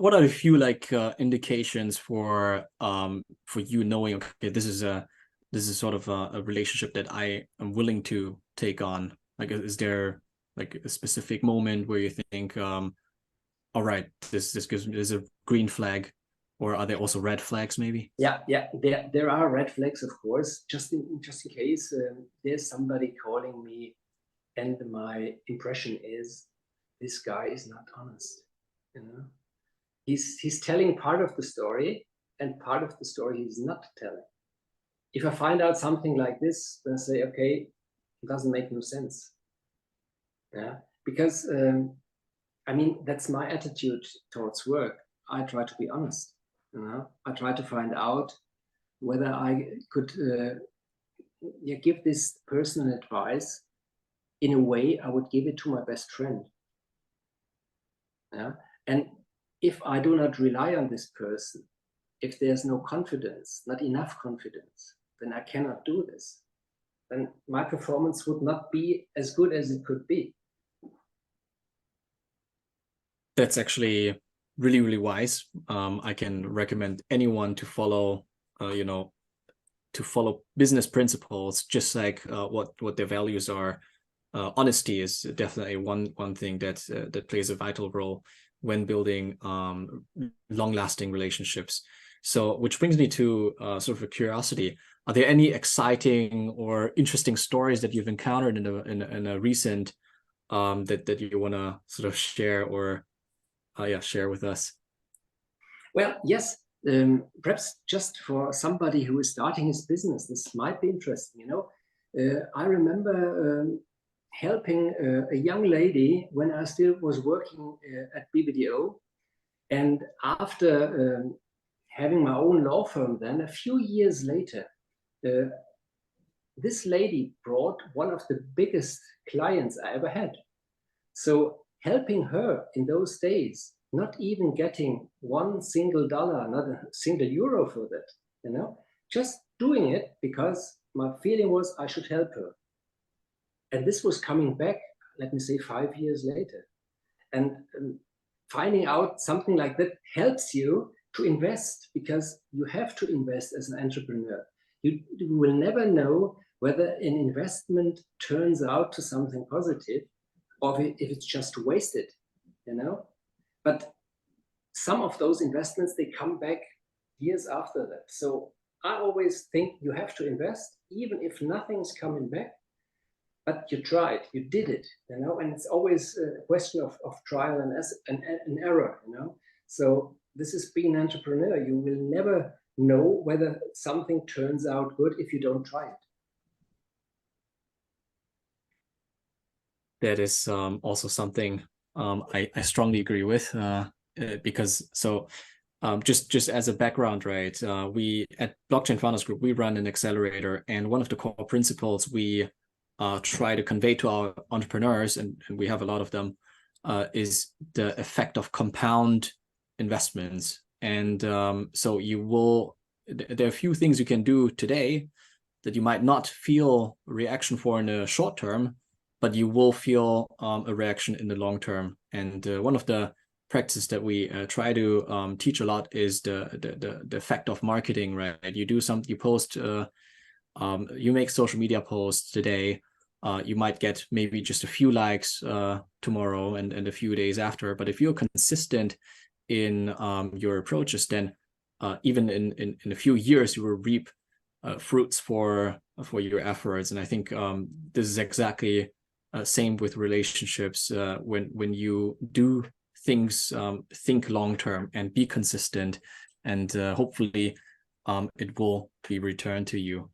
what are a few like indications for you knowing, okay, this is sort of a relationship that I am willing to take on? Like, is there like a specific moment where you think, all right, this gives me, there's a green flag, or are there also red flags maybe? Yeah. There are red flags, of course. Just in case there's somebody calling me, and my impression is this guy is not honest. You know, he's telling part of the story, and part of the story he's not telling. If I find out something like this, then I say, okay, it doesn't make no sense. Yeah, because I mean, that's my attitude towards work. I try to be honest. You know, I try to find out whether I could give this personal advice in a way I would give it to my best friend. Yeah, and if I do not rely on this person, if there's no confidence, not enough confidence, then I cannot do this. Then my performance would not be as good as it could be. That's actually really, really wise. I can recommend anyone to follow, to follow business principles, just like what their values are. Honesty is definitely one thing that plays a vital role when building long-lasting relationships. So, which brings me to sort of a curiosity: are there any exciting or interesting stories that you've encountered in a recent that you want to sort of share, or share with us? Well, yes, perhaps just for somebody who is starting his business, this might be interesting. I remember helping a young lady when I still was working at BBDO, and after having my own law firm, then a few years later, uh, this lady brought one of the biggest clients I ever had. So helping her in those days, not even getting one single dollar, not a single euro for that, just doing it because my feeling was I should help her. And this was coming back, let me say, 5 years later. And finding out something like that helps you to invest, because you have to invest as an entrepreneur. You will never know whether an investment turns out to something positive or if it's just wasted, But some of those investments, they come back years after that. So I always think you have to invest, even if nothing's coming back, but you tried, you did it, and it's always a question of trial and error, So this is being an entrepreneur. You will never know whether something turns out good if you don't try it. That is also something I strongly agree with, because so just as a background, right? We at Blockchain Founders Group, we run an accelerator, and one of the core principles we try to convey to our entrepreneurs, and we have a lot of them, is the effect of compound investments. And so there are a few things you can do today that you might not feel a reaction for in the short term, but you will feel a reaction in the long term. And one of the practices that we try to teach a lot is the effect of marketing, right? You post, you make social media posts today. You might get maybe just a few likes tomorrow and a few days after. But if you're consistent in your approaches, then even in a few years, you will reap fruits for your efforts. And I think this is exactly same with relationships. When you do things, think long term and be consistent, and hopefully it will be returned to you.